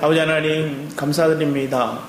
아버지 하나님 감사드립니다.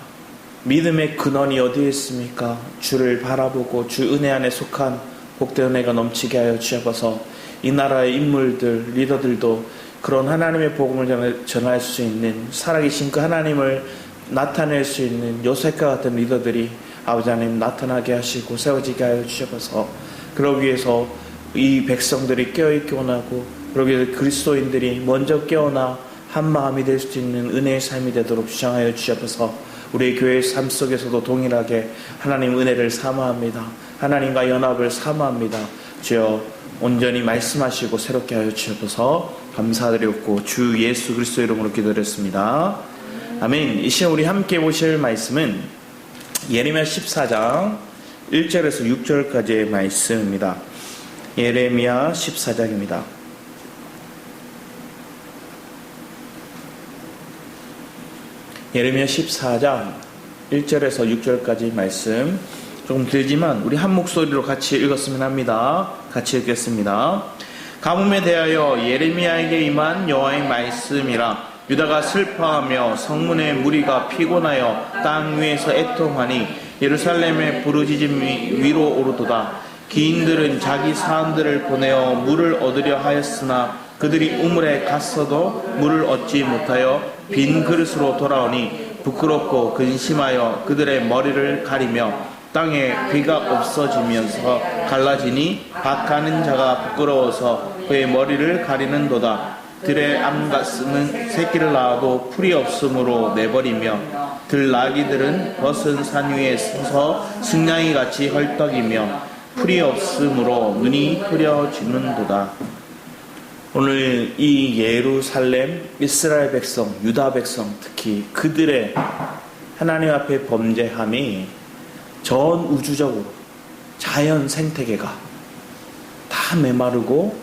믿음의 근원이 어디에 있습니까? 주를 바라보고 주 은혜 안에 속한 복된 은혜가 넘치게 하여 주옵소서. 이 나라의 인물들, 리더들도 그런 하나님의 복음을 전할 수 있는, 살아계신 그 하나님을 나타낼 수 있는 요셉과 같은 리더들이 아버지 하나님 나타나게 하시고 세워지게 하여 주옵소서. 그러기 위해서 이 백성들이 깨어있기 원하고, 그러기 위해서 그리스도인들이 먼저 깨어나 한 마음이 될 수 있는 은혜의 삶이 되도록 주장하여 주옵소서. 우리 교회의 삶 속에서도 동일하게 하나님 은혜를 사모합니다. 하나님과 연합을 사모합니다. 주여 온전히 말씀하시고 새롭게 하여 주옵소서. 감사드렸고 주 예수 그리스도 이름으로 기도드렸습니다. 아멘. 이 시간 우리 함께 보실 말씀은 예레미야 14장 1절에서 6절까지의 말씀입니다. 예레미야 14장입니다. 예레미야 14장 1절에서 6절까지 말씀 조금 길지만 우리 한 목소리로 같이 읽었으면 합니다. 같이 읽겠습니다. 가뭄에 대하여 예레미야에게 임한 여호와의 말씀이라. 유다가 슬퍼하며 성문의 무리가 피곤하여 땅 위에서 애통하니 예루살렘의 부르짖음이 위로 오르도다. 기인들은 자기 사람들을 보내어 물을 얻으려 하였으나 그들이 우물에 갔어도 물을 얻지 못하여 빈 그릇으로 돌아오니 부끄럽고 근심하여 그들의 머리를 가리며 땅에 귀가 없어지면서 갈라지니 박하는 자가 부끄러워서 그의 머리를 가리는도다. 들의 암가슴은 새끼를 낳아도 풀이 없으므로 내버리며 들나귀들은 벗은 산 위에 서서 승냥이같이 헐떡이며 풀이 없으므로 눈이 흐려지는도다. 오늘 이 예루살렘 이스라엘 백성, 유다 백성, 특히 그들의 하나님 앞에 범죄함이 전 우주적으로 자연 생태계가 다 메마르고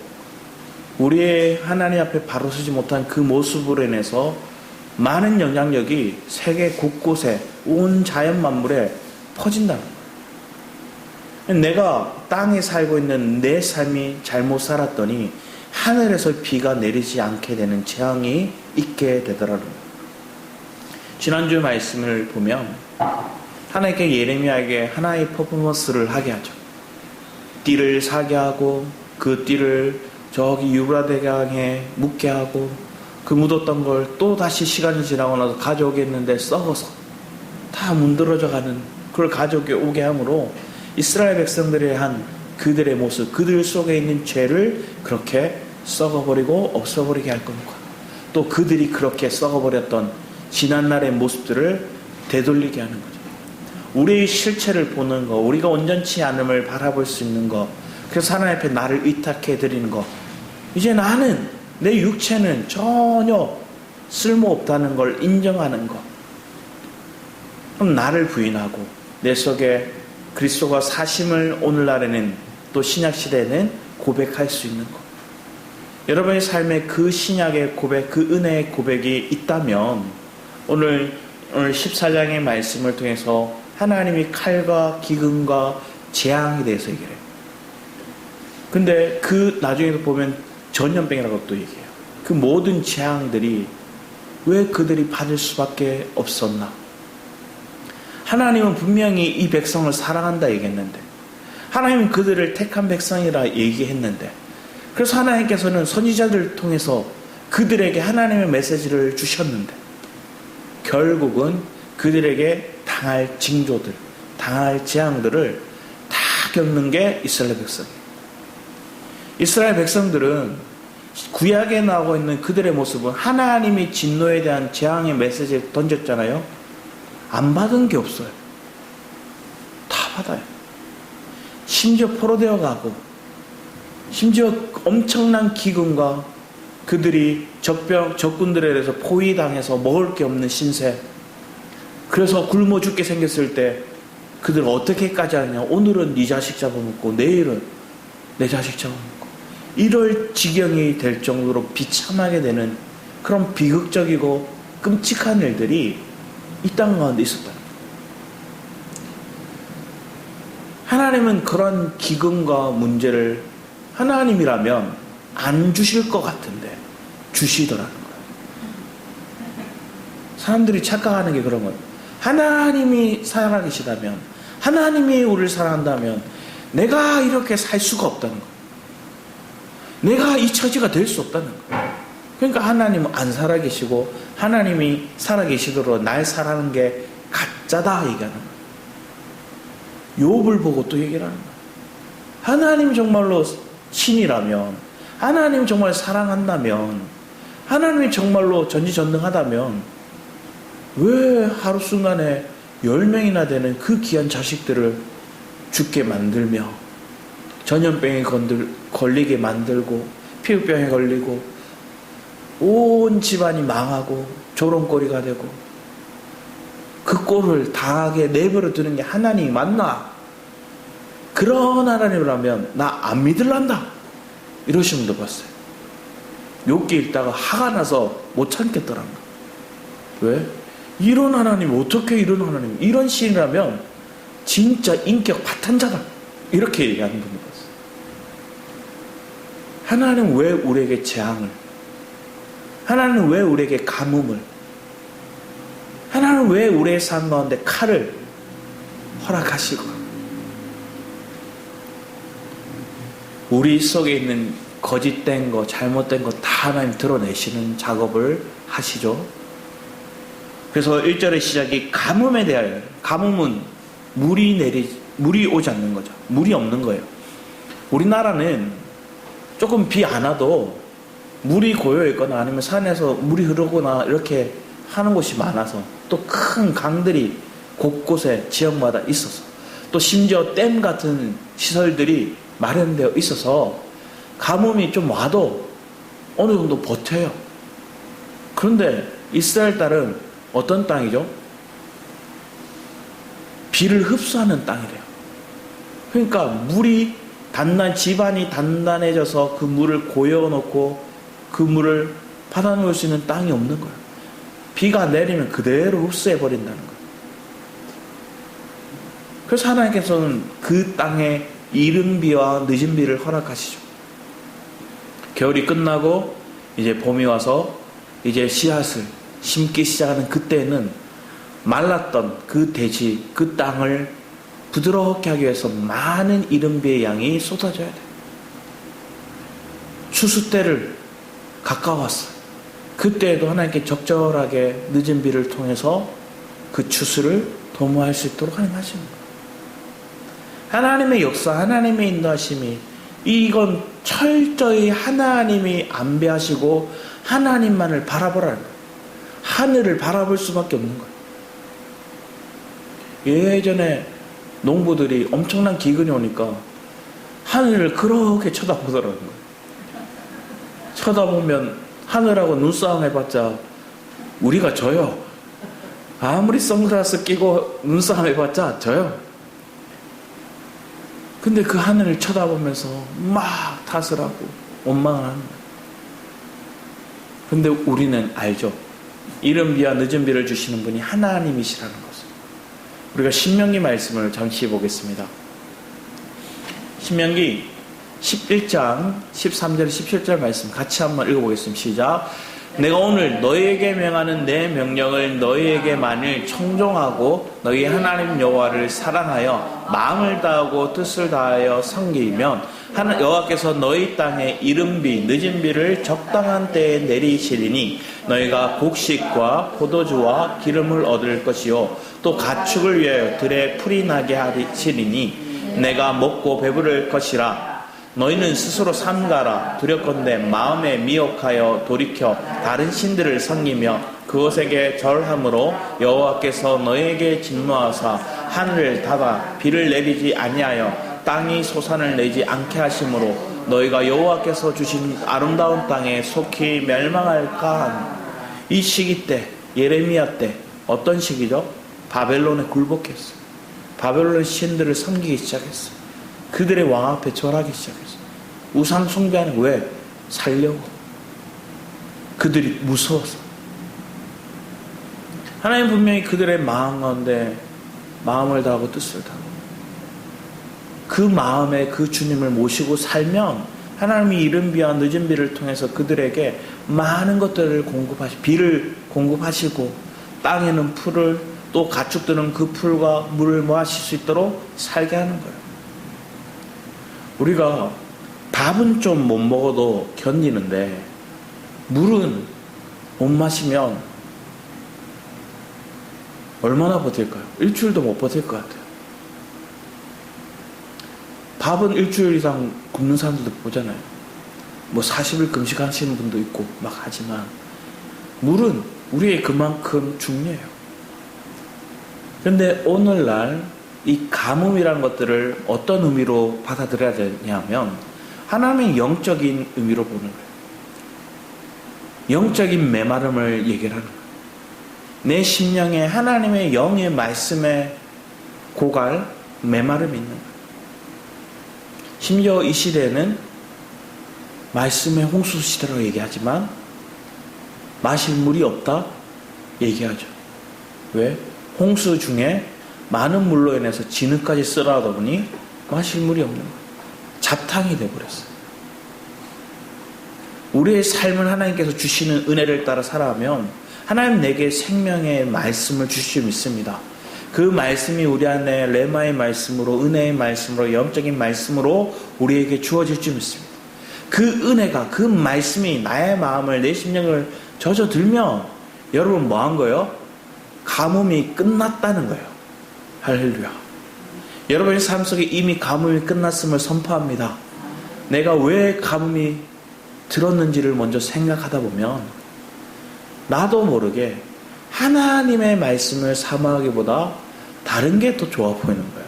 우리의 하나님 앞에 바로 서지 못한 그 모습으로 인해서 많은 영향력이 세계 곳곳에 온 자연 만물에 퍼진다는 거예요. 내가 땅에 살고 있는 내 삶이 잘못 살았더니 하늘에서 비가 내리지 않게 되는 재앙이 있게 되더라고요. 지난주 말씀을 보면 하나님께 예레미야에게 하나의 퍼포먼스를 하게 하죠. 띠를 사게 하고 그 띠를 저기 유브라데강에 묻게 하고 그 묻었던 걸 또 다시 시간이 지나고 나서 가져오겠는데 썩어서 다 문드러져 가는 그걸 가져오게 함으로 이스라엘 백성들의 한 그들의 모습, 그들 속에 있는 죄를 그렇게 썩어버리고 없어버리게 할 겁니다. 또 그들이 그렇게 썩어버렸던 지난날의 모습들을 되돌리게 하는 거죠. 우리의 실체를 보는 거, 우리가 온전치 않음을 바라볼 수 있는 거, 그래서 하나님 앞에 나를 의탁해 드리는 거. 이제 나는, 내 육체는 전혀 쓸모없다는 걸 인정하는 거. 그럼 나를 부인하고 내 속에 그리스도가 사심을 오늘날에는 또 신약시대에는 고백할 수 있는 것. 여러분의 삶에 그 신약의 고백, 그 은혜의 고백이 있다면 오늘 14장의 말씀을 통해서 하나님이 칼과 기근과 재앙에 대해서 얘기를 해요. 근데 그 나중에도 보면 전염병이라고 또 얘기해요. 그 모든 재앙들이 왜 그들이 받을 수밖에 없었나? 하나님은 분명히 이 백성을 사랑한다 얘기했는데, 하나님은 그들을 택한 백성이라 얘기했는데, 그래서 하나님께서는 선지자들을 통해서 그들에게 하나님의 메시지를 주셨는데 결국은 그들에게 당할 징조들, 당할 재앙들을 다 겪는 게 이스라엘 백성이에요. 이스라엘 백성들은 구약에 나오고 있는 그들의 모습은 하나님이 진노에 대한 재앙의 메시지를 던졌잖아요. 안 받은 게 없어요. 다 받아요. 심지어 포로되어 가고, 심지어 엄청난 기근과 그들이 적군들에 대해서 포위당해서 먹을 게 없는 신세, 그래서 굶어 죽게 생겼을 때 그들 어떻게까지 하느냐. 오늘은 네 자식 잡아먹고 내일은 내 자식 잡아먹고, 이럴 지경이 될 정도로 비참하게 되는 그런 비극적이고 끔찍한 일들이 이 땅 가운데 있었다. 하나님은 그런 기근과 문제를 하나님이라면 안 주실 것 같은데 주시더라는 거예요. 사람들이 착각하는 게 그런 거예요. 하나님이 살아계시다면, 하나님이 우리를 사랑한다면 내가 이렇게 살 수가 없다는 거예요. 내가 이 처지가 될 수 없다는 거예요. 그러니까 하나님은 안 살아계시고 하나님이 살아계시도록 날 사랑하는 게 가짜다 얘기하는 거예요. 욥을 보고 또 얘기를 하는 거예요. 하나님 정말로 신이라면, 하나님 정말 사랑한다면, 하나님이 정말로 전지전능하다면 왜 하루 순간에 10명이나 되는 그 귀한 자식들을 죽게 만들며 전염병에 걸리게 만들고 피부병에 걸리고 온 집안이 망하고 조롱거리가 되고 그 꼴을 당하게 내버려 두는 게 하나님이 맞나? 그런 하나님이라면 나 안 믿을란다 이러신 분도 봤어요. 욥기 읽다가 화가 나서 못 참겠더란 거예요. 왜? 이런 하나님, 어떻게 이런 하나님, 이런 신이라면 진짜 인격 파탄자다 이렇게 얘기하는 분이 봤어요. 하나님 왜 우리에게 재앙을, 하나님 왜 우리에게 가뭄을, 하나님 왜 우리의 삶 가운데 칼을 허락하시고 우리 속에 있는 거짓된 거, 잘못된 거 다 하나님 드러내시는 작업을 하시죠. 그래서 1절의 시작이 가뭄에 대하여, 가뭄은 물이 오지 않는 거죠. 물이 없는 거예요. 우리나라는 조금 비 안 와도 물이 고여 있거나 아니면 산에서 물이 흐르거나 이렇게 하는 곳이 많아서, 또 큰 강들이 곳곳에 지역마다 있어서, 또 심지어 댐 같은 시설들이 마련되어 있어서 가뭄이 좀 와도 어느 정도 버텨요. 그런데 이스라엘 딸은 어떤 땅이죠? 비를 흡수하는 땅이래요. 그러니까 물이 집안이 단단해져서 그 물을 고여놓고 그 물을 받아놓을 수 있는 땅이 없는 거예요. 비가 내리면 그대로 흡수해버린다는 거예요. 그래서 하나님께서는 그 땅에 이른 비와 늦은 비를 허락하시죠. 겨울이 끝나고 이제 봄이 와서 이제 씨앗을 심기 시작하는 그때는 말랐던 그 대지, 그 땅을 부드럽게 하기 위해서 많은 이른 비의 양이 쏟아져야 돼요. 추수 때를 가까웠어요. 그때에도 하나님께 적절하게 늦은 비를 통해서 그 추수를 도모할 수 있도록 하나님 하시는 거예요. 하나님의 역사, 하나님의 인도하심이, 이건 철저히 하나님이 안배하시고 하나님만을 바라보라는 거예요. 하늘을 바라볼 수밖에 없는 거예요. 예전에 농부들이 엄청난 기근이 오니까 하늘을 그렇게 쳐다보더라는 거예요. 쳐다보면 하늘하고 눈싸움 해봤자 우리가 져요. 아무리 선글라스 끼고 눈싸움 해봤자 져요. 근데 그 하늘을 쳐다보면서 막 탓을 하고 원망을 하는 거예요. 근데 우리는 알죠. 이른 비와 늦은 비를 주시는 분이 하나님이시라는 것을. 우리가 신명기 말씀을 잠시 보겠습니다. 신명기 11장 13절 17절 말씀 같이 한번 읽어보겠습니다. 시작. 내가 오늘 너희에게 명하는 내 명령을 너희에게만을 청종하고 너희 하나님 여호와를 사랑하여 마음을 다하고 뜻을 다하여 섬기면 여호와께서 너희 땅에 이른 비 늦은 비를 적당한 때에 내리시리니 너희가 곡식과 포도주와 기름을 얻을 것이요 또 가축을 위하여 들에 풀이 나게 하시리니 내가 먹고 배부를 것이라. 너희는 스스로 삼가라. 두렵건대 마음에 미혹하여 돌이켜 다른 신들을 섬기며 그것에게 절함으로 여호와께서 너희에게 진노하사 하늘을 닫아 비를 내리지 아니하여 땅이 소산을 내지 않게 하심으로 너희가 여호와께서 주신 아름다운 땅에 속히 멸망할까 하니. 이 시기 때, 예레미야 때 어떤 시기죠? 바벨론에 굴복했어요. 바벨론 신들을 섬기기 시작했어요. 그들의 왕 앞에 절하기 시작했어요. 우상 숭배하는 왜? 살려고. 그들이 무서워서. 하나님 분명히 그들의 마음 가운데 마음을 다하고 뜻을 다하고 그 마음에 그 주님을 모시고 살면 하나님이 이른 비와 늦은 비를 통해서 그들에게 많은 것들을 비를 공급하시고 땅에는 풀을, 또 가축들은 그 풀과 물을 마실 수 있도록 살게 하는 거예요. 우리가 밥은 좀 못 먹어도 견디는데 물은 못 마시면 얼마나 버틸까요? 일주일도 못 버틸 것 같아요. 밥은 일주일 이상 굶는 사람들도 보잖아요. 뭐 40일 금식하시는 분도 있고 막 하지만 물은 우리의 그만큼 중요해요. 그런데 오늘날 이 가뭄이라는 것들을 어떤 의미로 받아들여야 되냐면 하나님의 영적인 의미로 보는 거예요. 영적인 메마름을 얘기를 하는 거예요. 내 심령에 하나님의 영의 말씀에 고갈 메마름이 있는 거예요. 심지어 이 시대에는 말씀의 홍수 시대라고 얘기하지만 마실 물이 없다 얘기하죠. 왜? 홍수 중에 많은 물로 인해서 진흙까지 쓸어하다 보니 마실 물이 없는 거예요. 잡탕이 되어버렸어요. 우리의 삶을 하나님께서 주시는 은혜를 따라 살아가면 하나님 내게 생명의 말씀을 주실 줄 믿습니다. 그 말씀이 우리 안에 레마의 말씀으로, 은혜의 말씀으로, 영적인 말씀으로 우리에게 주어질 줄 믿습니다. 그 은혜가, 그 말씀이 나의 마음을, 내 심령을 젖어들면 여러분 뭐 한 거예요? 가뭄이 끝났다는 거예요. 할렐루야. 여러분의 삶 속에 이미 가뭄이 끝났음을 선포합니다. 내가 왜 가뭄이 들었는지를 먼저 생각하다 보면 나도 모르게 하나님의 말씀을 사모하기보다 다른 게 더 좋아 보이는 거예요.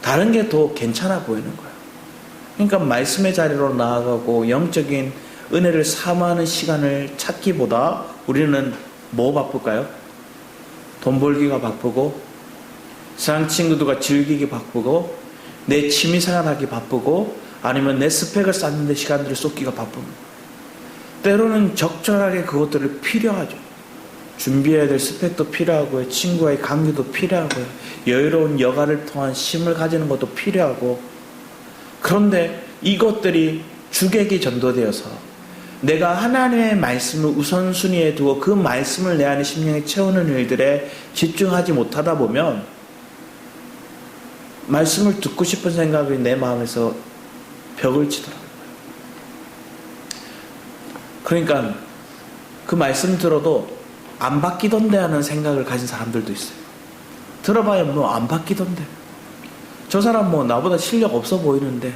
다른 게 더 괜찮아 보이는 거예요. 그러니까 말씀의 자리로 나아가고 영적인 은혜를 사모하는 시간을 찾기보다 우리는 뭐 바쁠까요? 돈 벌기가 바쁘고, 세상 친구들과 즐기기 바쁘고, 내 취미생활 하기 바쁘고, 아니면 내 스펙을 쌓는 데 시간들을 쏟기가 바쁩니다. 때로는 적절하게 그것들을 필요하죠. 준비해야 될 스펙도 필요하고요, 친구와의 관계도 필요하고요, 여유로운 여가를 통한 쉼을 가지는 것도 필요하고. 그런데 이것들이 주객이 전도되어서 내가 하나님의 말씀을 우선순위에 두고 그 말씀을 내 안에 심령에 채우는 일들에 집중하지 못하다 보면 말씀을 듣고 싶은 생각이 내 마음에서 벽을 치더라고요. 그러니까 그 말씀 들어도 안 바뀌던데 하는 생각을 가진 사람들도 있어요. 들어봐야 뭐 안 바뀌던데, 저 사람 뭐 나보다 실력 없어 보이는데,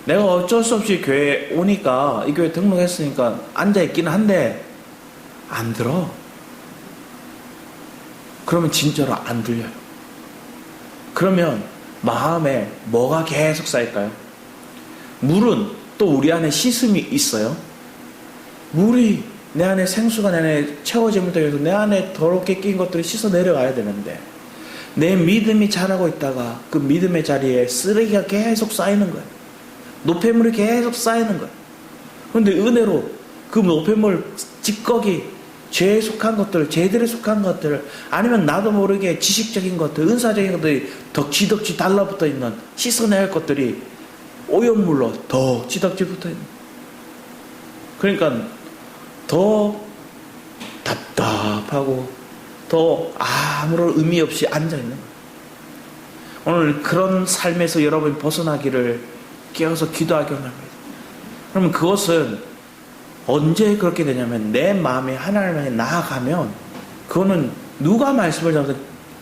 내가 어쩔 수 없이 교회에 오니까 이 교회 등록했으니까 앉아있기는 한데 안 들어. 그러면 진짜로 안 들려요. 그러면 마음에 뭐가 계속 쌓일까요? 물은 또 우리 안에 씻음이 있어요. 물이 내 안에, 생수가 내 안에 채워지면서 내 안에 더럽게 낀 것들이 씻어 내려가야 되는데 내 믿음이 자라고 있다가 그 믿음의 자리에 쓰레기가 계속 쌓이는 거예요. 노폐물이 계속 쌓이는 거예요. 그런데 은혜로 그 노폐물, 찌꺼기, 죄에 속한 것들, 죄들에 속한 것들, 아니면 나도 모르게 지식적인 것들, 은사적인 것들이 덕지덕지 달라붙어 있는, 씻어내야 할 것들이 오염물로 덕지덕지 붙어 있는. 그러니까 더 답답하고 더 아무런 의미 없이 앉아있는 거예요. 오늘 그런 삶에서 여러분이 벗어나기를 깨어서 기도하기 원합니다. 그러면 그것은 언제 그렇게 되냐면 내 마음이 하나님에 나아가면 그거는 누가 말씀을 전해도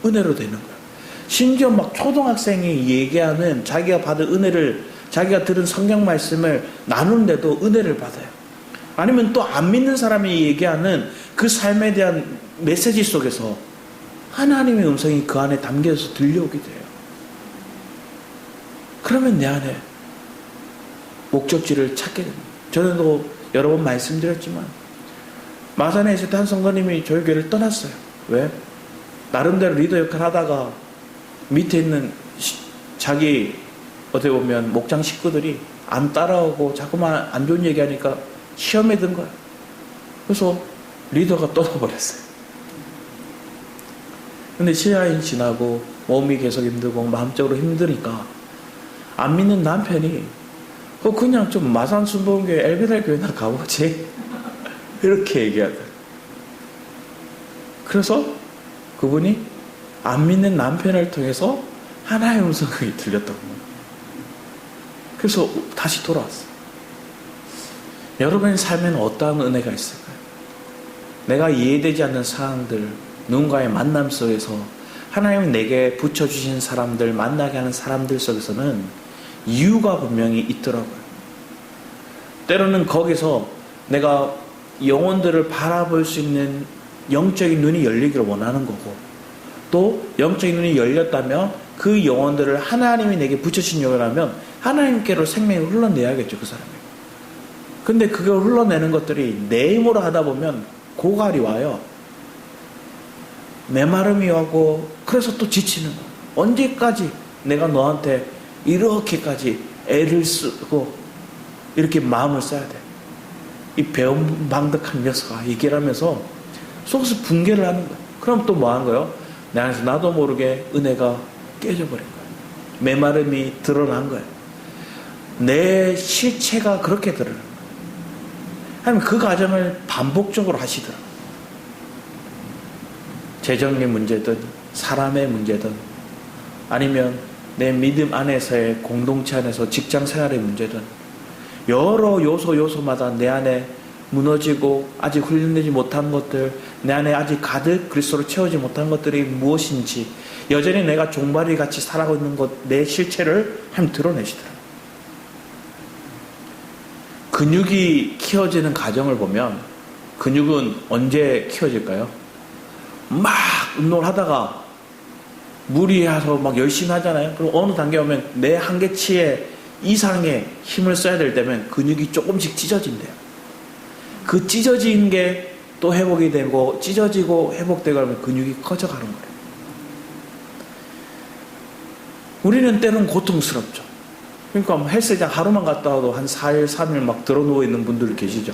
은혜로 되는 거예요. 심지어 막 초등학생이 얘기하는 자기가 받은 은혜를, 자기가 들은 성경 말씀을 나누는데도 은혜를 받아요. 아니면 또 안 믿는 사람이 얘기하는 그 삶에 대한 메시지 속에서 하나님의 음성이 그 안에 담겨서 들려오게 돼요. 그러면 내 안에 목적지를 찾게 됩니다. 저는도 여러 번 말씀드렸지만 마산에 있을 때 한 성도님이 저희 교회를 떠났어요. 왜? 나름대로 리더 역할을 하다가 밑에 있는 자기 어떻게 보면 목장 식구들이 안 따라오고 자꾸만 안 좋은 얘기하니까 시험에 든 거예요. 그래서 리더가 떠나버렸어요. 근데 시간이 지나고 몸이 계속 힘들고 마음적으로 힘드니까 안 믿는 남편이 그냥 좀 마산 순복음교회 엘베달 교회나 가보지 이렇게 얘기하더라고요. 그래서 그분이 안 믿는 남편을 통해서 하나의 음성이 들렸다고. 그래서 다시 돌아왔어요. 여러분의 삶에는 어떠한 은혜가 있을까요? 내가 이해되지 않는 상황들, 누군가의 만남 속에서 하나님이 내게 붙여주신 사람들, 만나게 하는 사람들 속에서는 이유가 분명히 있더라고요. 때로는 거기서 내가 영혼들을 바라볼 수 있는 영적인 눈이 열리기를 원하는 거고, 또 영적인 눈이 열렸다면 그 영혼들을 하나님이 내게 붙여주신 영혼이라면 하나님께로 생명을 흘러내야겠죠, 그 사람이. 근데 그걸 흘러내는 것들이 내 힘으로 하다 보면 고갈이 와요. 메마름이 오고, 그래서 또 지치는 거예요. 언제까지 내가 너한테 이렇게까지 애를 쓰고 이렇게 마음을 써야 돼. 이 배은방득한 녀석아, 얘기를 하면서 속에서 붕괴를 하는 거예요. 그럼 또 뭐 하는 거예요? 내 안에서 나도 모르게 은혜가 깨져버린 거예요. 메마름이 드러난 거예요. 내 실체가 그렇게 드러난 거예요. 하나님 그 과정을 반복적으로 하시더라고요. 재정의 문제든 사람의 문제든 아니면 내 믿음 안에서의 공동체 안에서 직장 생활의 문제든 여러 요소마다 내 안에 무너지고 아직 훈련되지 못한 것들, 내 안에 아직 가득 그리스도로 채우지 못한 것들이 무엇인지, 여전히 내가 종발이 같이 살아가고 있는 것, 내 실체를 하나님 드러내시더라고요. 근육이 키워지는 과정을 보면 근육은 언제 키워질까요? 막 운동을 하다가 무리해서 막 열심히 하잖아요. 그럼 어느 단계 오면 내 한계치에 이상의 힘을 써야 될 때면 근육이 조금씩 찢어진대요. 그 찢어진 게 또 회복이 되고 찢어지고 회복되고 하면 근육이 커져가는 거예요. 우리는 때로는 고통스럽죠. 그러니까 헬스장 하루만 갔다 와도 한 4일, 3일 막 들어 누워 있는 분들 계시죠.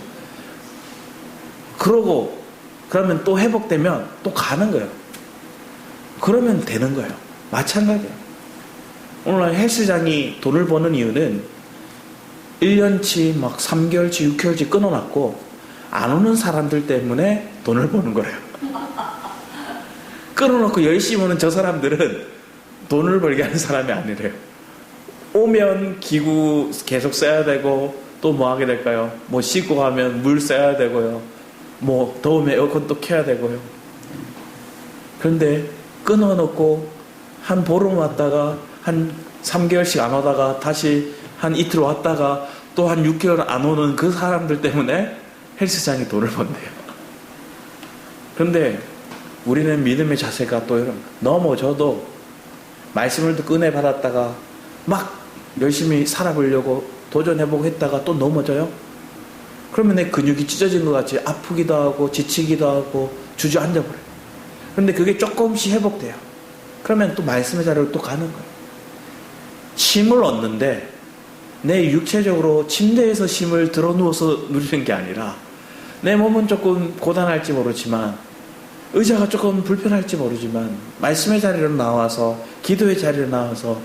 그러면 또 회복되면 또 가는 거예요. 그러면 되는 거예요. 마찬가지예요. 오늘 헬스장이 돈을 버는 이유는 1년치 막 3개월치, 6개월치 끊어놨고 안 오는 사람들 때문에 돈을 버는 거예요. 끊어놓고 열심히 오는 저 사람들은 돈을 벌게 하는 사람이 아니래요. 오면 기구 계속 써야 되고 또 뭐 하게 될까요? 뭐 씻고 가면 물 써야 되고요. 뭐 더우면 에어컨 또 켜야 되고요. 그런데 끊어놓고 한 보름 왔다가 한 3개월씩 안 오다가 다시 한 이틀 왔다가 또 한 6개월 안 오는 그 사람들 때문에 헬스장이 돈을 번대요. 그런데 우리는 믿음의 자세가 또 이런, 넘어져도 말씀을 듣고 은혜 받았다가 막 열심히 살아보려고 도전해보고 했다가 또 넘어져요. 그러면 내 근육이 찢어진 것 같이 아프기도 하고 지치기도 하고 주저앉아버려요. 그런데 그게 조금씩 회복돼요. 그러면 또 말씀의 자리로 또 가는 거예요. 쉼을 얻는데 내 육체적으로 침대에서 쉼을 들어 누워서 누리는 게 아니라, 내 몸은 조금 고단할지 모르지만 의자가 조금 불편할지 모르지만 말씀의 자리로 나와서 기도의 자리로 나와서,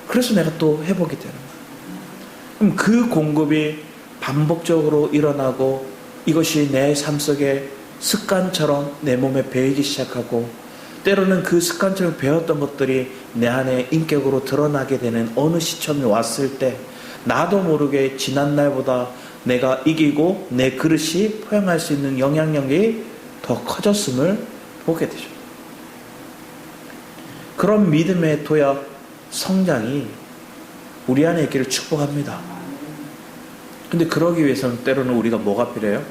그래서 내가 또 회복이 되는 거예요. 그럼 그 공급이 반복적으로 일어나고 이것이 내 삶 속에 습관처럼 내 몸에 배이기 시작하고, 때로는 그 습관처럼 배웠던 것들이 내 안에 인격으로 드러나게 되는 어느 시점이 왔을 때 나도 모르게 지난날보다 내가 이기고 내 그릇이 포용할 수 있는 영향력이 더 커졌음을 보게 되죠. 그런 믿음의 도약, 성장이 우리 안에 있기를 축복합니다. 근데 그러기 위해서는 때로는 우리가 뭐가 필요해요?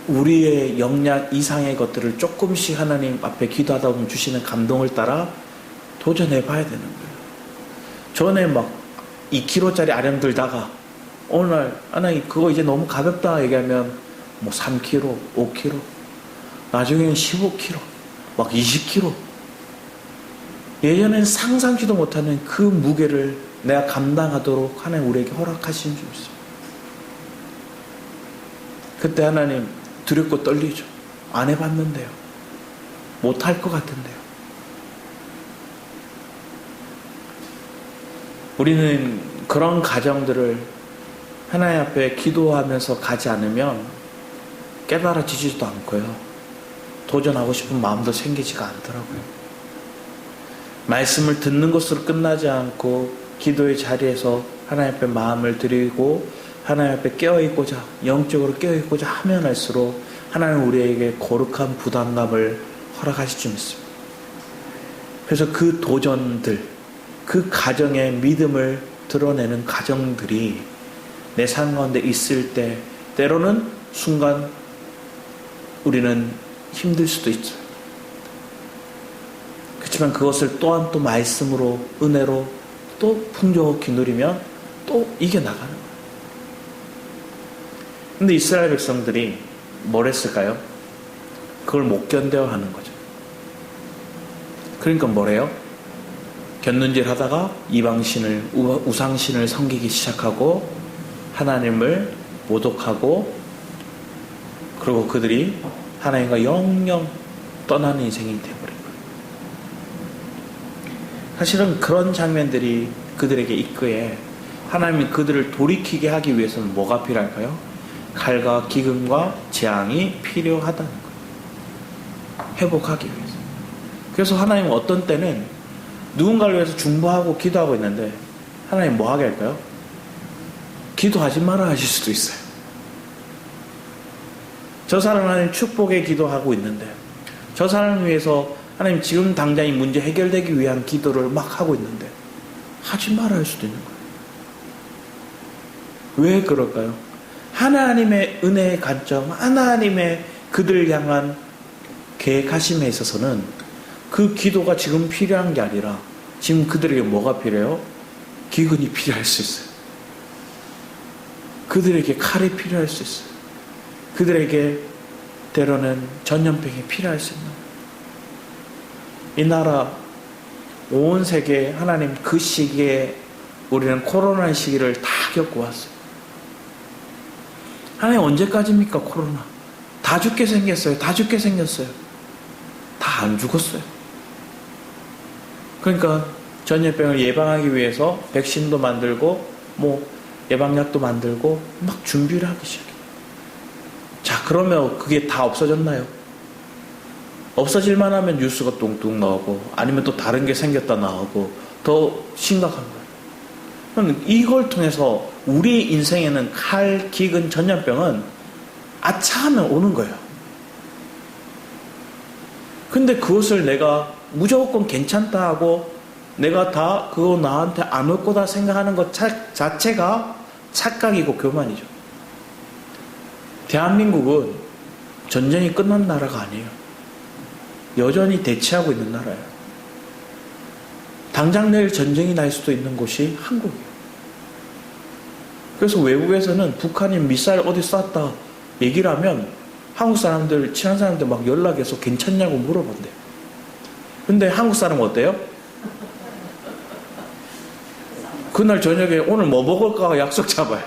우리의 역량 이상의 것들을 조금씩 하나님 앞에 기도하다 보면 주시는 감동을 따라 도전해 봐야 되는 거예요. 전에 막 2kg짜리 아령 들다가 오늘 하나님 그거 이제 너무 가볍다 얘기하면 뭐 3kg, 5kg, 나중에는 15kg, 막 20kg. 예전에는 상상치도 못하는 그 무게를 내가 감당하도록 하나님 우리에게 허락하신 줄 있어요. 그때 하나님 두렵고 떨리죠. 안 해봤는데요. 못할 것 같은데요. 우리는 그런 가정들을 하나님 앞에 기도하면서 가지 않으면 깨달아지지도 않고요. 도전하고 싶은 마음도 생기지가 않더라고요. 말씀을 듣는 것으로 끝나지 않고 기도의 자리에서 하나님 앞에 마음을 드리고 하나님 앞에 깨어있고자, 영적으로 깨어있고자 하면 할수록 하나님은 우리에게 거룩한 부담감을 허락하실 줄 믿습니다. 그래서 그 도전들, 그 가정의 믿음을 드러내는 가정들이 내 삶 가운데 있을 때 때로는 순간 우리는 힘들 수도 있죠. 그렇지만 그것을 또한 또 말씀으로, 은혜로 또 풍족히 누리면 또 이겨나가는 거예요. 근데 이스라엘 백성들이 뭘 했을까요? 그걸 못 견뎌 하는 거죠. 그러니까 뭐래요? 곁눈질 하다가 이방신을, 우상신을 섬기기 시작하고 하나님을 모독하고, 그리고 그들이 하나님과 영영 떠나는 인생이 되어버린 거예요. 사실은 그런 장면들이 그들에게 있기에 하나님이 그들을 돌이키게 하기 위해서는 뭐가 필요할까요? 칼과 기근과 재앙이 필요하다는 거예요. 회복하기 위해서. 그래서 하나님은 어떤 때는 누군가를 위해서 중보하고 기도하고 있는데 하나님 뭐 하게 할까요? 기도하지 말아 하실 수도 있어요. 저 사람은 하나님 축복에 기도하고 있는데 저 사람을 위해서 하나님 지금 당장 이 문제 해결되기 위한 기도를 막 하고 있는데 하지 말아 할 수도 있는 거예요. 왜 그럴까요? 하나님의 은혜의 관점, 하나님의 그들을 향한 계획하심에 있어서는 그 기도가 지금 필요한 게 아니라 지금 그들에게 뭐가 필요해요? 기근이 필요할 수 있어요. 그들에게 칼이 필요할 수 있어요. 그들에게 때로는 전염병이 필요할 수 있는 거예요. 이 나라, 온 세계 하나님 그 시기에 우리는 코로나 시기를 다 겪어왔어요. 하나님 언제까지입니까? 코로나. 다 죽게 생겼어요. 다 죽게 생겼어요. 다 안 죽었어요. 그러니까 전염병을 예방하기 위해서 백신도 만들고 예방약도 만들고 막 준비를 하기 시작해요. 자, 그러면 그게 다 없어졌나요? 없어질만 하면 뉴스가 뚱뚱 나오고 아니면 또 다른 게 생겼다 나오고 더 심각한 거예요. 그럼 이걸 통해서 우리 인생에는 칼, 기근, 전염병은 아차하면 오는 거예요. 근데 그것을 내가 무조건 괜찮다 하고 내가 다 그거 나한테 안 올 거다 생각하는 것 자체가 착각이고 교만이죠. 대한민국은 전쟁이 끝난 나라가 아니에요. 여전히 대치하고 있는 나라예요. 당장 내일 전쟁이 날 수도 있는 곳이 한국이에요. 그래서 외국에서는 북한이 미사일 어디 쐈다 얘기를 하면 한국 사람들, 친한 사람들 막 연락해서 괜찮냐고 물어본대요. 근데 한국 사람은 어때요? 그날 저녁에 오늘 뭐 먹을까 약속 잡아요.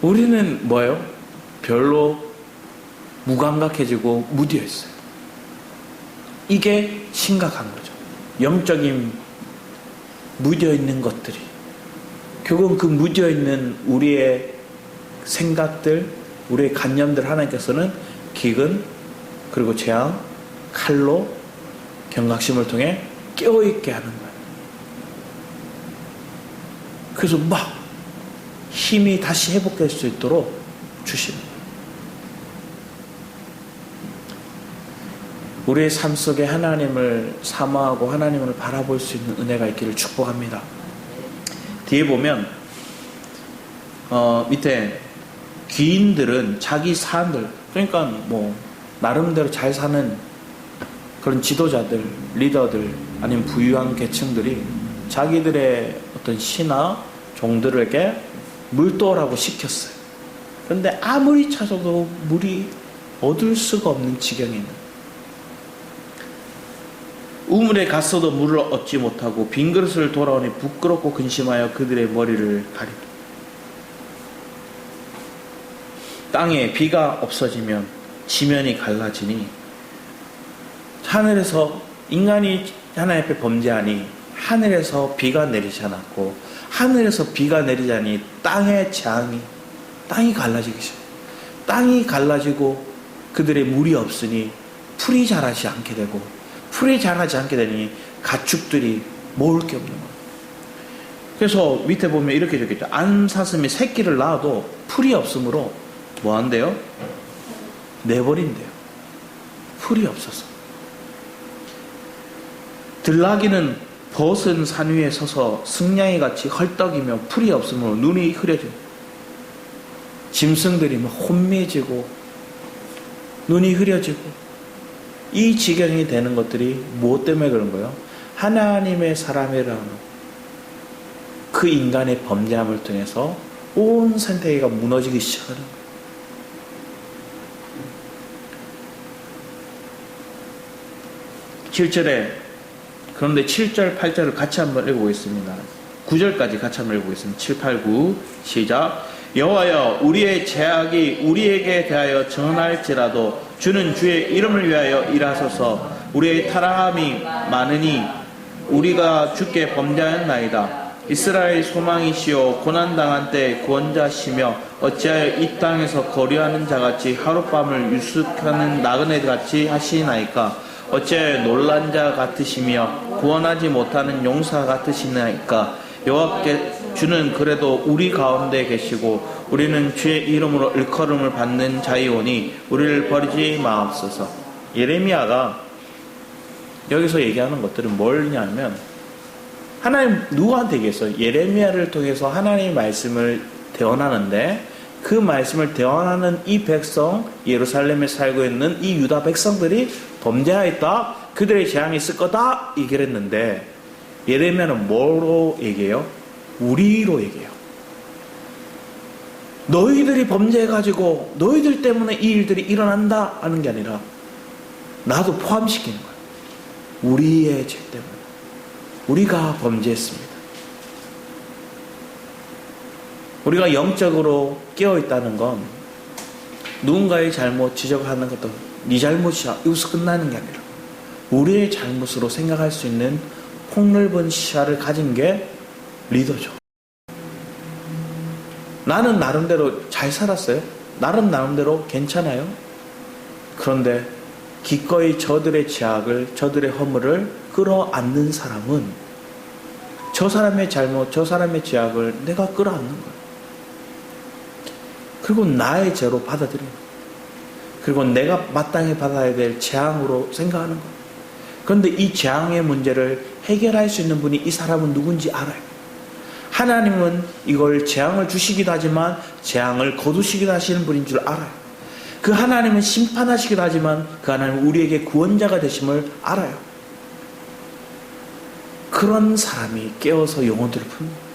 우리는 뭐예요? 별로 무감각해지고 무디어 있어요. 이게 심각한 거죠. 영적인 무디어 있는 것들이 결국은 그 무디어 있는 우리의 생각들, 우리의 관념들 하나님께서는 기근 그리고 재앙, 칼로 경각심을 통해 깨어있게 하는 거예요. 그래서 막 힘이 다시 회복될 수 있도록 주십니다. 우리의 삶 속에 하나님을 사모하고 하나님을 바라볼 수 있는 은혜가 있기를 축복합니다. 뒤에 보면 밑에 귀인들은 자기 사람들, 그러니까 나름대로 잘 사는 그런 지도자들, 리더들 아니면 부유한 계층들이 자기들의 어떤 신하 종들에게 물도라고 시켰어요. 그런데 아무리 찾아도 물이 얻을 수가 없는 지경에 있는, 우물에 갔어도 물을 얻지 못하고 빈 그릇을 돌아오니 부끄럽고 근심하여 그들의 머리를 가리고, 땅에 비가 없어지면 지면이 갈라지니 하늘에서 인간이 하나님 앞에 범죄하니 하늘에서 비가 내리지 않았고 하늘에서 비가 내리자니 땅의 재앙이, 땅이 갈라지기 시작해요. 땅이 갈라지고 그들의 물이 없으니 풀이 자라지 않게 되고, 풀이 자라지 않게 되니 가축들이 먹을 게 없는 거예요. 그래서 밑에 보면 이렇게 적혀있죠. 암사슴이 새끼를 낳아도 풀이 없으므로 뭐 한대요? 내버린대요. 풀이 없어서. 들나귀는 벗은 산 위에 서서 승냥이 같이 헐떡이며 풀이 없으므로 눈이 흐려져요. 짐승들이 막 혼미해지고 눈이 흐려지고, 이 지경이 되는 것들이 무엇 때문에 그런 거예요? 하나님의 사람이라는 그 인간의 범죄함을 통해서 온 생태계가 무너지기 시작하는 거예요. 그런데 7절, 8절을 같이 한번 읽어보겠습니다. 9절까지 같이 한번 읽어보겠습니다. 7, 8, 9 시작. 여호와여, 우리의 죄악이 우리에게 대하여 전할지라도 주는 주의 이름을 위하여 일하소서. 우리의 타락함이 많으니 우리가 주께 범죄하였나이다. 이스라엘 소망이시오 고난당한 때 구원자시며 어찌하여 이 땅에서 거류하는 자같이 하룻밤을 유숙하는 나그네같이 하시나이까. 어찌하여 놀란 자 같으시며 구원하지 못하는 용사 같으시나이까. 여호와께 주는 그래도 우리 가운데 계시고 우리는 주의 이름으로 일컬음을 받는 자이오니 우리를 버리지 마옵소서. 예레미야가 여기서 얘기하는 것들은 뭐냐면, 하나님 누구한테 얘기했어요? 예레미야를 통해서 하나님의 말씀을 대언하는데, 그 말씀을 대언하는 이 백성, 예루살렘에 살고 있는 이 유다 백성들이 범죄하였다, 그들의 재앙이 있을 거다 얘기를 했는데, 예레미야는 뭐로 얘기해요? 우리로 얘기해요. 너희들이 범죄해가지고 너희들 때문에 이 일들이 일어난다 하는 게 아니라 나도 포함시키는 거예요. 우리의 죄 때문에 우리가 범죄했습니다. 우리가 영적으로 깨어있다는 건 누군가의 잘못 지적하는 것도 네 잘못이야 이것으로 끝나는 게 아니라 우리의 잘못으로 생각할 수 있는 폭넓은 시야를 가진 게 리더죠. 나는 나름대로 잘 살았어요. 나름대로 괜찮아요. 그런데 기꺼이 저들의 죄악을, 저들의 허물을 끌어안는 사람은 저 사람의 잘못, 저 사람의 죄악을 내가 끌어안는 거예요. 그리고 나의 죄로 받아들여요. 그리고 내가 마땅히 받아야 될 재앙으로 생각하는 거예요. 그런데 이 재앙의 문제를 해결할 수 있는 분이 이 사람은 누군지 알아요. 하나님은 이걸 재앙을 주시기도 하지만 재앙을 거두시기도 하시는 분인 줄 알아요. 그 하나님은 심판하시기도 하지만 그 하나님은 우리에게 구원자가 되심을 알아요. 그런 사람이 깨어서 영혼들을 풉니다.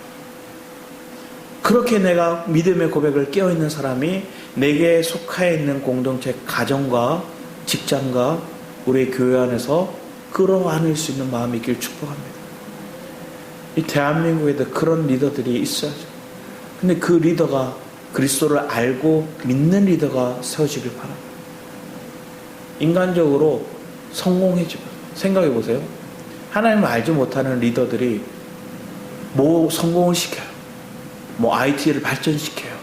그렇게 내가 믿음의 고백을 깨어있는 사람이 내게 속해 있는 공동체, 가정과 직장과 우리의 교회 안에서 끌어안을 수 있는 마음이 있길 축복합니다. 이 대한민국에도 그런 리더들이 있어야죠. 근데 그 리더가 그리스도를 알고 믿는 리더가 세워지길 바랍니다. 인간적으로 성공해지고 생각해 보세요. 하나님을 알지 못하는 리더들이 뭐 성공을 시켜요. 뭐 IT를 발전시켜요.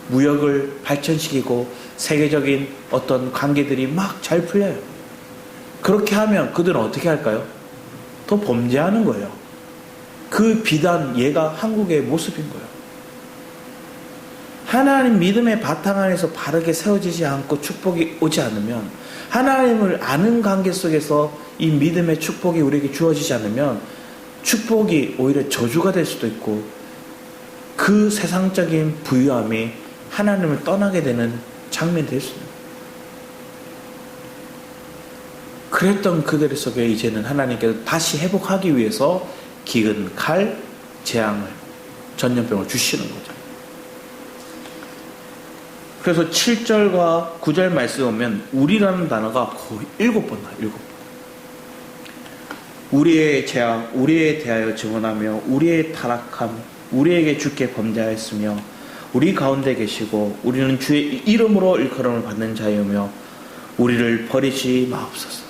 무역을 발전시키고 세계적인 어떤 관계들이 막 잘 풀려요. 그렇게 하면 그들은 어떻게 할까요? 더 범죄하는 거예요. 그 비단 얘가 한국의 모습인 거예요. 하나님 믿음의 바탕 안에서 바르게 세워지지 않고 축복이 오지 않으면, 하나님을 아는 관계 속에서 이 믿음의 축복이 우리에게 주어지지 않으면 축복이 오히려 저주가 될 수도 있고 그 세상적인 부유함이 하나님을 떠나게 되는 장면이 될 수 있습니다. 그랬던 그들 속에 이제는 하나님께서 다시 회복하기 위해서 기근, 칼, 재앙을, 전염병을 주시는 거죠. 그래서 7절과 9절 말씀에 보면 우리라는 단어가 거의 7번 나와요. 7번. 우리의 죄악, 우리에 대하여 증언하며 우리의 타락함, 우리에게 주께 범죄하였으며 우리 가운데 계시고 우리는 주의 이름으로 일컬음을 받는 자이며 우리를 버리지 마옵소서.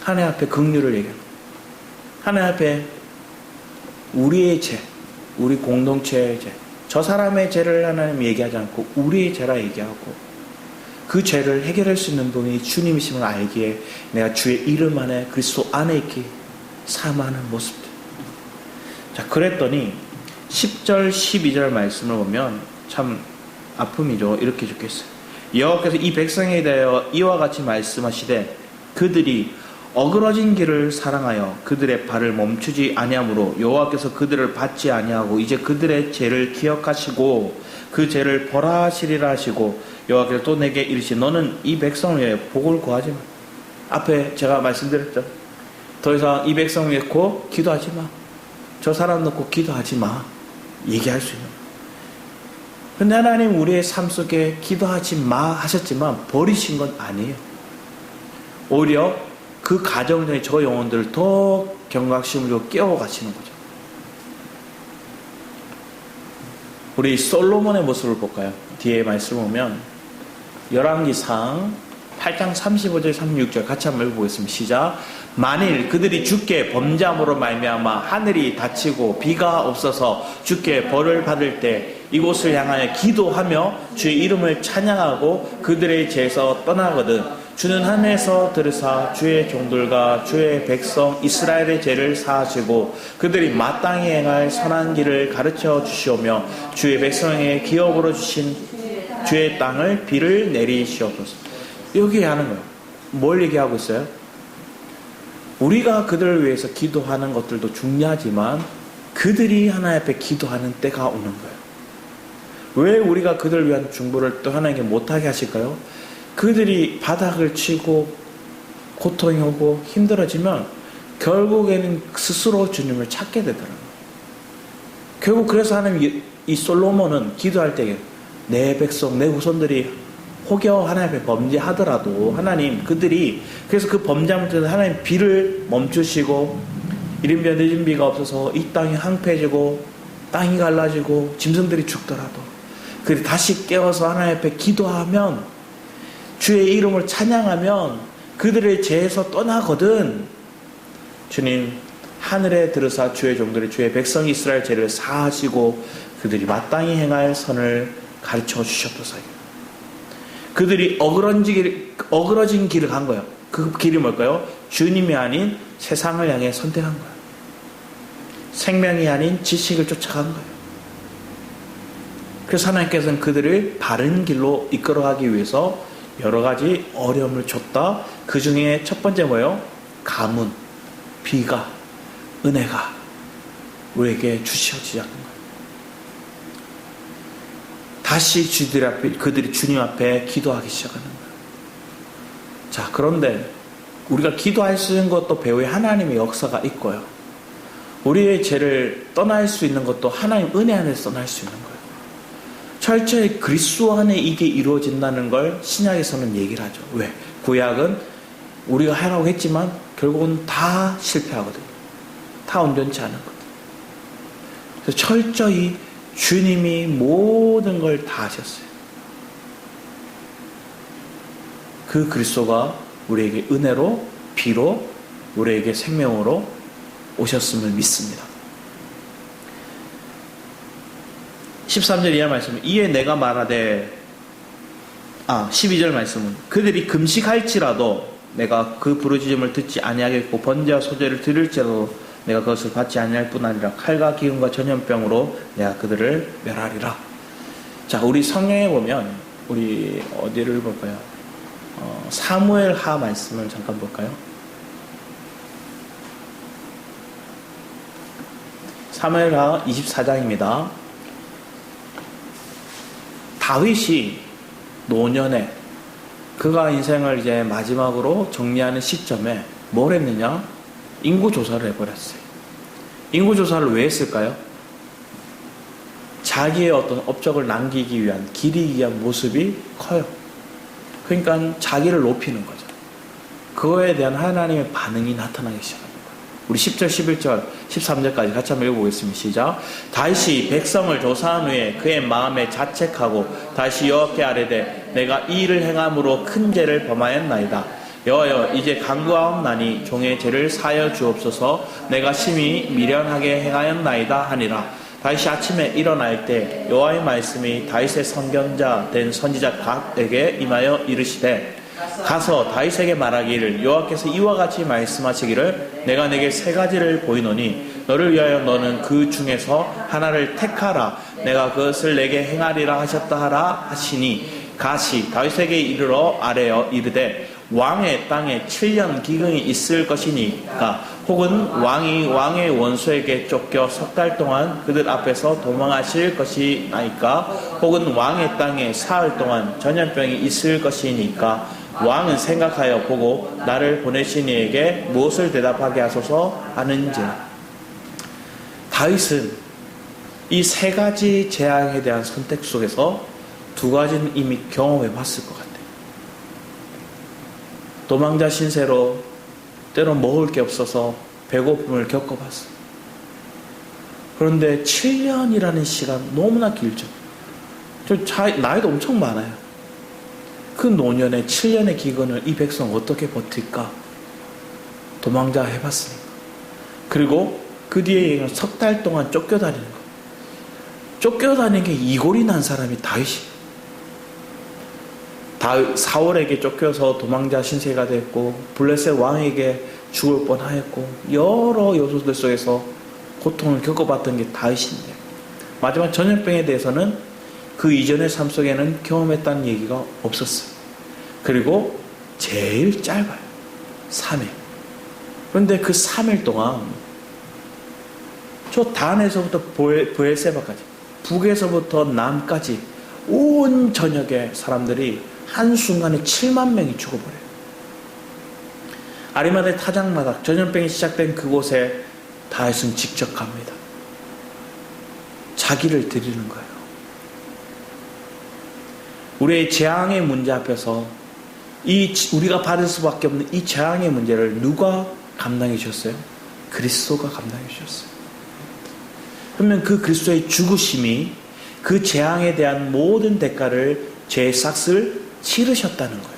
하나님 앞에 긍휼을 얘기합니다. 하나님 앞에 우리의 죄, 우리 공동체의 죄, 저 사람의 죄를 하나님 얘기하지 않고 우리의 죄라 얘기하고 그 죄를 해결할 수 있는 분이 주님이심을 알기에 내가 주의 이름 안에 그리스도 안에 있게 삶하는 모습들. 자, 그랬더니 10절 12절 말씀을 보면 참 아픔이죠. 이렇게 적혀있어요. 여호와께서 이 백성에 대하여 이와 같이 말씀하시되 그들이 어그러진 길을 사랑하여 그들의 발을 멈추지 아니하므로 여호와께서 그들을 받지 아니하고 이제 그들의 죄를 기억하시고 그 죄를 벌하시리라 하시고 여호와께서 또 내게 이르시 너는 이 백성을 위하여 복을 구하지 마. 앞에 제가 말씀드렸죠. 더 이상 이 백성을 위해 기도하지 마. 저 사람 놓고 기도하지 마. 얘기할 수 있는. 근데 하나님 우리의 삶 속에 기도하지 마 하셨지만 버리신 건 아니에요. 오히려 그 가정 중에 저 영혼들을 더 경각심으로 깨워가시는 거죠. 우리 솔로몬의 모습을 볼까요? 뒤에 말씀 보면 열왕기상 8장 35절 36절 같이 한번 읽어보겠습니다. 시작. 만일 그들이 주께 범죄함으로 말미암아 하늘이 닫히고 비가 없어서 주께 벌을 받을 때 이곳을 향하여 기도하며 주의 이름을 찬양하고 그들의 죄에서 떠나거든 주는 하늘에서 들으사 주의 종들과 주의 백성 이스라엘의 죄를 사하시고 그들이 마땅히 행할 선한 길을 가르쳐 주시오며 주의 백성에게 기업으로 주신 주의 땅을 비를 내리시옵소서. 여기 하는 거예요. 뭘 얘기하고 있어요? 우리가 그들을 위해서 기도하는 것들도 중요하지만 그들이 하나님 앞에 기도하는 때가 오는 거예요. 왜 우리가 그들을 위한 중보를 또 하나님께 못하게 하실까요? 그들이 바닥을 치고 고통이 오고 힘들어지면 결국에는 스스로 주님을 찾게 되더라고요. 결국 그래서 하나님 이 솔로몬은 기도할 때 내 백성 내 후손들이 혹여 하나님 앞에 범죄하더라도 하나님 그들이 그래서 그 범죄하면 하나님 비를 멈추시고 이른비와 늦은 비가 없어서 이 땅이 황폐해지고 땅이 갈라지고 짐승들이 죽더라도 그들이 다시 깨어서 하나님 앞에 기도하면 주의 이름을 찬양하면 그들의 죄에서 떠나거든 주님 하늘에 들으사 주의 종들의 주의 백성 이스라엘 죄를 사하시고 그들이 마땅히 행할 선을 가르쳐 주셨소서. 그들이 어그러진 길을 간 거예요. 그 길이 뭘까요? 주님이 아닌 세상을 향해 선택한 거예요. 생명이 아닌 지식을 쫓아간 거예요. 그래서 하나님께서는 그들을 바른 길로 이끌어가기 위해서 여러 가지 어려움을 줬다. 그 중에 첫 번째 뭐예요? 가문, 비가, 은혜가 우리에게 주셔지지 않는 거예요. 다시 그들이 주님 앞에 기도하기 시작하는 거예요. 자, 그런데 우리가 기도할 수 있는 것도 배후에 하나님의 역사가 있고요. 우리의 죄를 떠날 수 있는 것도 하나님 은혜 안에서 떠날 수 있는 거예요. 철저히 그리스도 안에 이게 이루어진다는 걸 신약에서는 얘기를 하죠. 왜? 구약은 우리가 하라고 했지만 결국은 다 실패하거든요. 다 온전치 않은 거예요. 그래서 철저히 주님이 모든 걸 다 하셨어요. 그 그리스도가 우리에게 은혜로 비로 우리에게 생명으로 오셨음을 믿습니다. 13절 이하 말씀은 이에 내가 말하되 12절 말씀은 그들이 금식할지라도 내가 그 부르짖음을 듣지 아니하겠고 번제와 소제를 드릴지라도 내가 그것을 받지 아니할 뿐 아니라 칼과 기근과 전염병으로 내가 그들을 멸하리라. 자, 우리 성경에 보면 우리 어디를 볼까요? 사무엘하 말씀을 잠깐 볼까요? 사무엘하 24장입니다. 다윗이 노년에 그가 인생을 이제 마지막으로 정리하는 시점에 뭘 했느냐? 인구조사를 해버렸어요. 인구조사를 왜 했을까요? 자기의 어떤 업적을 남기기 위한, 기리기 위한 모습이 커요. 그러니까 자기를 높이는 거죠. 그거에 대한 하나님의 반응이 나타나기 시작합니다. 우리 10절, 11절, 13절까지 같이 한번 읽어보겠습니다. 시작. 다시 백성을 조사한 후에 그의 마음에 자책하고 다시 여호와께 아뢰되 내가 이 일을 행함으로 큰 죄를 범하였나이다. 여호와여 이제 간구하옵나니 종의 죄를 사하여 주옵소서. 내가 심히 미련하게 행하였나이다 하니라. 다윗이 아침에 일어날 때 여호와의 말씀이 다윗의 선견자 된 선지자 갓에게 임하여 이르시되 가서 다윗에게 말하기를 여호와께서 이와 같이 말씀하시기를 내가 내게 세 가지를 보이노니 너를 위하여 너는 그 중에서 하나를 택하라 내가 그것을 내게 행하리라 하셨다 하라 하시니 갓이 다윗에게 이르러 아뢰어 이르되 왕의 땅에 7년 기근이 있을 것이니까 혹은 왕이 왕의 원수에게 쫓겨 석 달 동안 그들 앞에서 도망하실 것이나이까 혹은 왕의 땅에 사흘 동안 전염병이 있을 것이니까 왕은 생각하여 보고 나를 보내신 이에게 무엇을 대답하게 하소서 하는지라. 다윗은 이 세 가지 재앙에 대한 선택 속에서 두 가지는 이미 경험해 봤을 것 같아요. 도망자 신세로 때로 먹을 게 없어서 배고픔을 겪어봤어요. 그런데 7년이라는 시간 너무나 길죠. 나이도 엄청 많아요. 그 노년에 7년의 기근을 이 백성 어떻게 버틸까? 도망자 해봤으니까. 그리고 그 뒤에 석 달 동안 쫓겨다니는 거. 쫓겨다니는 게 이골이 난 사람이 다윗이. 사울에게 쫓겨서 도망자 신세가 됐고 블레셋 왕에게 죽을 뻔하였고 여러 요소들 속에서 고통을 겪어봤던 게 다윗인데 마지막 전염병에 대해서는 그 이전의 삶 속에는 경험했다는 얘기가 없었어요. 그리고 제일 짧아요. 3일. 그런데 그 3일 동안 저 단에서부터 브엘세바까지 북에서부터 남까지 온 전역의 사람들이 한순간에 7만 명이 죽어버려요. 아리마대 타작마당 전염병이 시작된 그곳에 다윗은 직접 갑니다. 자기를 드리는 거예요. 우리의 재앙의 문제 앞에서 우리가 받을 수밖에 없는 이 재앙의 문제를 누가 감당해 주셨어요? 그리스도가 감당해 주셨어요. 그러면 그 그리스도의 죽으심이 그 재앙에 대한 모든 대가를 제 삭을 치르셨다는 거예요.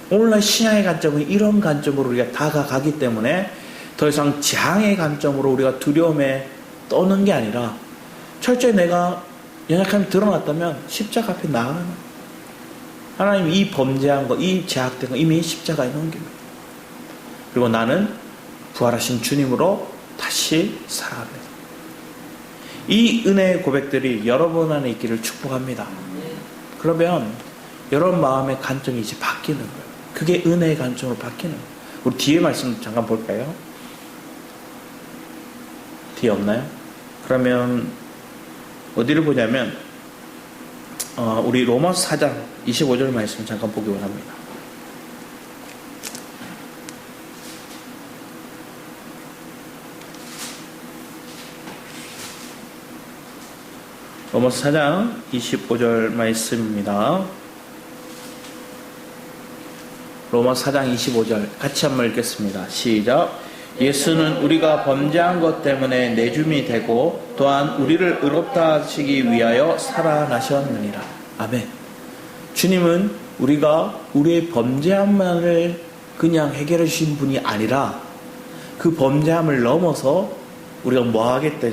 오늘날 신앙의 관점은 이런 관점으로 우리가 다가가기 때문에 더 이상 재앙의 관점으로 우리가 두려움에 떠는 게 아니라 철저히 내가 연약함이 드러났다면 십자가 앞에 나가는 하나님이 이 범죄한 거, 이 제약된 거 이미 십자가에 넘깁니다. 그리고 나는 부활하신 주님으로 다시 살아갑니다. 이 은혜의 고백들이 여러분 안에 있기를 축복합니다. 그러면 여러분 마음의 관점이 이제 바뀌는 거예요. 그게 은혜의 관점으로 바뀌는 거예요. 우리 뒤에 말씀 잠깐 볼까요? 뒤에 없나요? 그러면 어디를 보냐면 우리 로마서 4장 25절 말씀 잠깐 보기 원합니다. 로마서 4장 25절 말씀입니다. 로마서 4장 25절 같이 한번 읽겠습니다. 시작. 예수는 우리가 범죄한 것 때문에 내줌이 되고 또한 우리를 의롭다 하시기 위하여 살아나셨느니라. 아멘. 주님은 우리가 우리의 범죄함만을 그냥 해결해 주신 분이 아니라 그 범죄함을 넘어서 우리가 뭐 하겠다?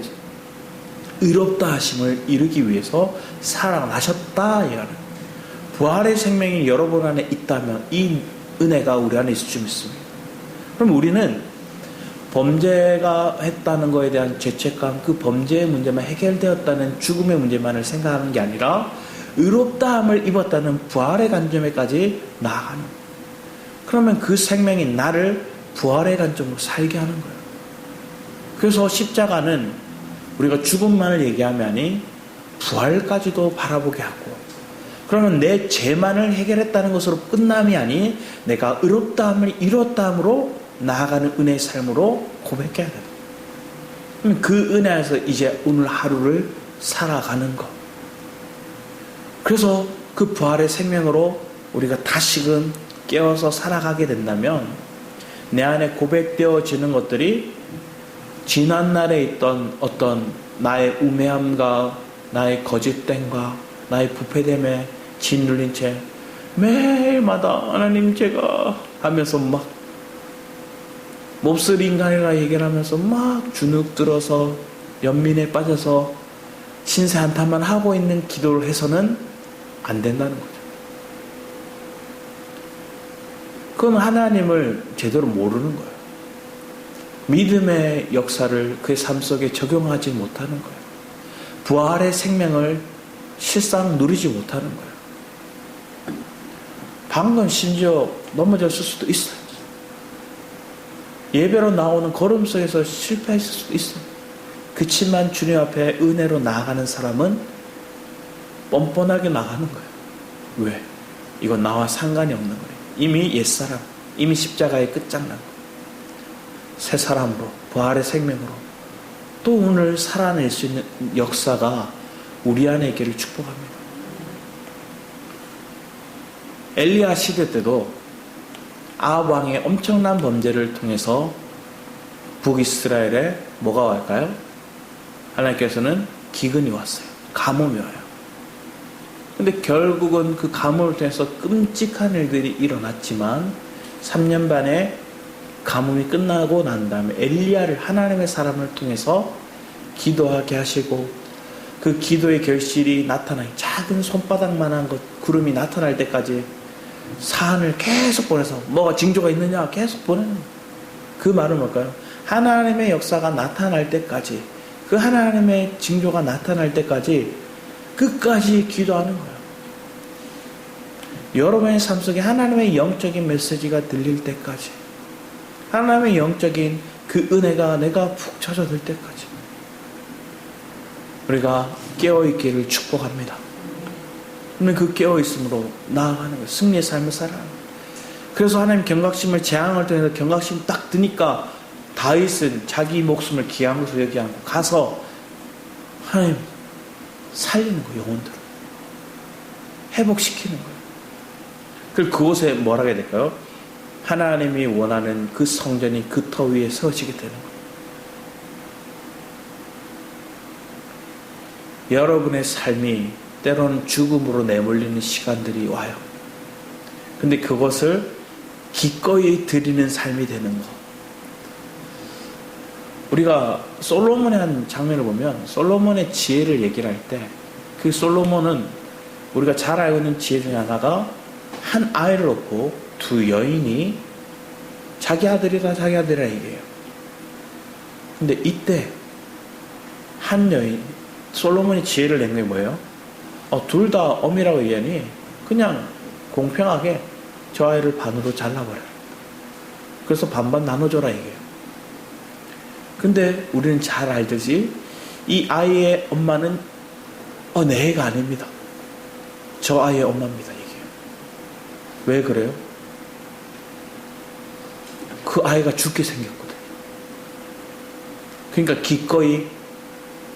의롭다 하심을 이루기 위해서 살아나셨다. 부활의 생명이 여러분 안에 있다면 이 은혜가 우리 안에 있을 줄 믿습니다. 그럼 우리는 범죄가 했다는 것에 대한 죄책감, 그 범죄의 문제만 해결되었다는 죽음의 문제만을 생각하는 게 아니라 의롭다함을 입었다는 부활의 관점에까지 나아가는 거예요. 그러면 그 생명이 나를 부활의 관점으로 살게 하는 거예요. 그래서 십자가는 우리가 죽음만을 얘기하면 아니 부활까지도 바라보게 하고, 그러면 내 죄만을 해결했다는 것으로 끝남이 아니 내가 의롭다함을 이뤘다함으로 나아가는 은혜의 삶으로 고백해야 돼요. 그럼 그 은혜에서 이제 오늘 하루를 살아가는 것. 그래서 그 부활의 생명으로 우리가 다시금 깨어서 살아가게 된다면 내 안에 고백되어지는 것들이 지난날에 있던 어떤 나의 우매함과 나의 거짓됨과 나의 부패됨에 짓눌린 채 매일마다 하나님 제가 하면서 막 몹쓸 인간이라 얘기를 하면서 막 주눅 들어서 연민에 빠져서 신세 한탄만 하고 있는 기도를 해서는 안 된다는 거죠. 그건 하나님을 제대로 모르는 거예요. 믿음의 역사를 그의 삶 속에 적용하지 못하는 거예요. 부활의 생명을 실상 누리지 못하는 거예요. 방금 심지어 넘어졌을 수도 있어요. 예배로 나오는 걸음속에서 실패했을 수도 있어요. 그치만 주님 앞에 은혜로 나아가는 사람은 뻔뻔하게 나가는 거예요. 왜? 이건 나와 상관이 없는 거예요. 이미 옛사람, 이미 십자가에 끝장난 거예요. 새 사람으로, 부활의 생명으로 또 오늘 살아낼 수 있는 역사가 우리 안에 있기를 축복합니다. 엘리야 시대 때도 아합 왕의 엄청난 범죄를 통해서 북이스라엘에 뭐가 왔을까요? 하나님께서는 기근이 왔어요. 가뭄이 와요. 근데 결국은 그 가뭄을 통해서 끔찍한 일들이 일어났지만 3년 반에 가뭄이 끝나고 난 다음에 엘리야를 하나님의 사람을 통해서 기도하게 하시고 그 기도의 결실이 나타나요. 작은 손바닥만한 것 구름이 나타날 때까지 사안을 계속 보내서 뭐가 징조가 있느냐 계속 보내는 거예요. 그 말은 뭘까요? 하나님의 역사가 나타날 때까지, 그 하나님의 징조가 나타날 때까지 끝까지 기도하는 거예요. 여러분의 삶 속에 하나님의 영적인 메시지가 들릴 때까지, 하나님의 영적인 그 은혜가 내가 푹 젖어들 때까지 우리가 깨어있기를 축복합니다. 그 깨어있음으로 나아가는 거예요. 승리의 삶을 살아가는 거예요. 그래서 하나님 경각심을 재앙을 통해서 경각심 딱 드니까 다윗은 자기 목숨을 귀한 것으로 여기지 않고 가서 하나님 살리는 거예요. 영혼들을 회복시키는 거예요. 그리고 그곳에 뭐라 해야 될까요? 하나님이 원하는 그 성전이 그 터 위에 세워지게 되는 거예요. 여러분의 삶이 때로는 죽음으로 내몰리는 시간들이 와요. 근데 그것을 기꺼이 드리는 삶이 되는 거. 우리가 솔로몬의 한 장면을 보면 솔로몬의 지혜를 얘기를 할 때 그 솔로몬은 우리가 잘 알고 있는 지혜 중에 하나가 한 아이를 놓고 두 여인이 자기 아들이다 자기 아들이라 얘기해요. 근데 이때 한 여인, 솔로몬이 지혜를 낸 게 뭐예요? 둘 다 어미라고 얘기하니 그냥 공평하게 저 아이를 반으로 잘라버려요. 그래서 반반 나눠줘라 얘기해요. 근데 우리는 잘 알듯이 이 아이의 엄마는 내 애가 아닙니다. 저 아이의 엄마입니다 얘기해요. 왜 그래요? 그 아이가 죽게 생겼거든요. 그러니까 기꺼이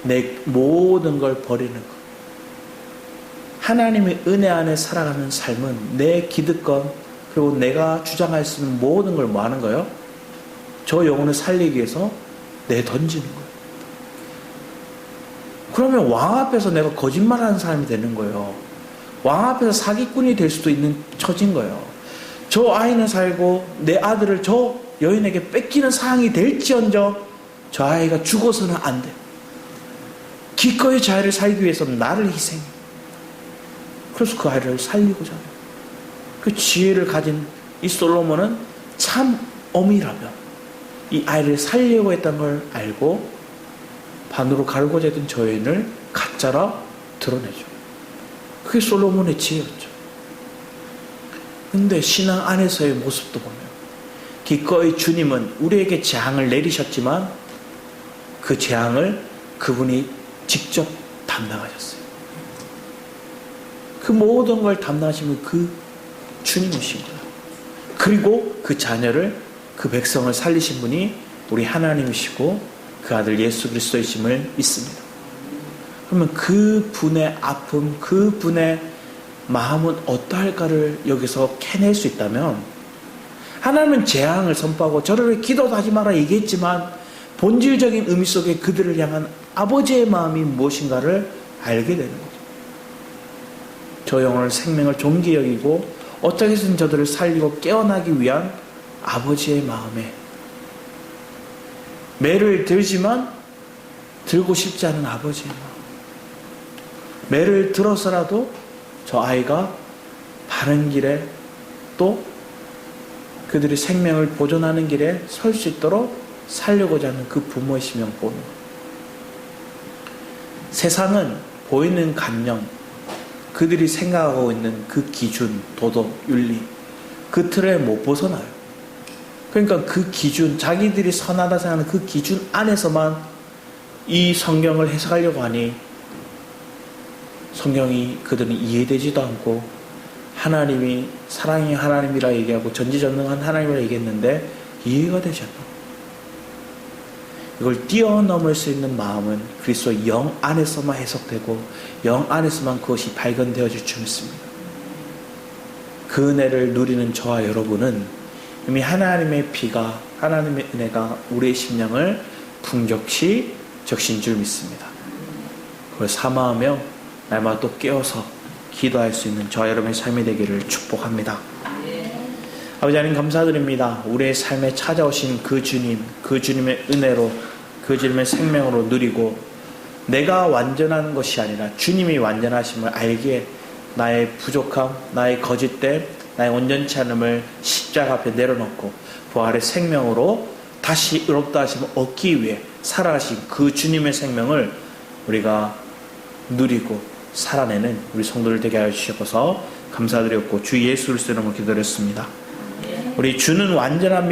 내 모든 걸 버리는 것. 하나님의 은혜 안에 살아가는 삶은 내 기득권 그리고 내가 주장할 수 있는 모든 걸 뭐 하는 거예요? 저 영혼을 살리기 위해서 내던지는 거예요. 그러면 왕 앞에서 내가 거짓말하는 사람이 되는 거예요. 왕 앞에서 사기꾼이 될 수도 있는 처진 거예요. 저 아이는 살고 내 아들을 저 여인에게 뺏기는 상황이 될지언정 저 아이가 죽어서는 안 돼. 기꺼이 저 아이를 살기 위해서는 나를 희생해. 그래서 그 아이를 살리고자 해요. 그 지혜를 가진 이 솔로몬은 참 어미라면 이 아이를 살리려고 했던 걸 알고 반으로 가르고자 했던 저 여인을 가짜라 드러내죠. 그게 솔로몬의 지혜였죠. 근데 신앙 안에서의 모습도 보면 기꺼이 주님은 우리에게 재앙을 내리셨지만 그 재앙을 그분이 직접 담당하셨어요. 그 모든 걸 담당하시면 그 주님이신 거예요. 그리고 그 자녀를, 그 백성을 살리신 분이 우리 하나님이시고 그 아들 예수 그리스도이심을 믿습니다. 그러면 그 분의 아픔, 그 분의 마음은 어떠할까를 여기서 캐낼 수 있다면, 하나님은 재앙을 선포하고 저를 기도도 하지 마라 얘기했지만 본질적인 의미 속에 그들을 향한 아버지의 마음이 무엇인가를 알게 되는 거죠. 저 영혼을 생명을 존귀 여기고 어떻게 해서든 저들을 살리고 깨어나기 위한 아버지의 마음에 매를 들지만 들고 싶지 않은 아버지예요. 매를 들어서라도 저 아이가 바른 길에 또 그들의 생명을 보존하는 길에 설 수 있도록 살려고자 하는 그 부모의 심령뿐. 세상은 보이는 감정, 그들이 생각하고 있는 그 기준, 도덕, 윤리, 그 틀에 못 벗어나요. 그러니까 그 기준, 자기들이 선하다 생각하는 그 기준 안에서만 이 성경을 해석하려고 하니 성경이 그들은 이해되지도 않고 하나님이 사랑의 하나님이라 얘기하고 전지전능한 하나님이라 얘기했는데 이해가 되지 않아. 이걸 뛰어넘을 수 있는 마음은 그리스도의 영 안에서만 해석되고 영 안에서만 그것이 발견되어질 줄 믿습니다. 그 은혜를 누리는 저와 여러분은 이미 하나님의 피가, 하나님의 은혜가 우리의 심령을 풍족히 적신 줄 믿습니다. 그걸 사모하며 날마다 또 깨어서 기도할 수 있는 저와 여러분의 삶이 되기를 축복합니다. 아버지 하나님 감사드립니다. 우리의 삶에 찾아오신 그 주님, 그 주님의 은혜로, 그 주님의 생명으로 누리고 내가 완전한 것이 아니라 주님이 완전하심을 알기에 나의 부족함, 나의 거짓됨, 나의 온전치 않음을 십자가 앞에 내려놓고 부활의 생명으로 다시 의롭다 하심을 얻기 위해 살아가신 그 주님의 생명을 우리가 누리고 살아내는 우리 성도들 되게 하여 주셔서 감사드렸고 주 예수 그리스도 이름으로 기도했습니다. 우리 주는 완전한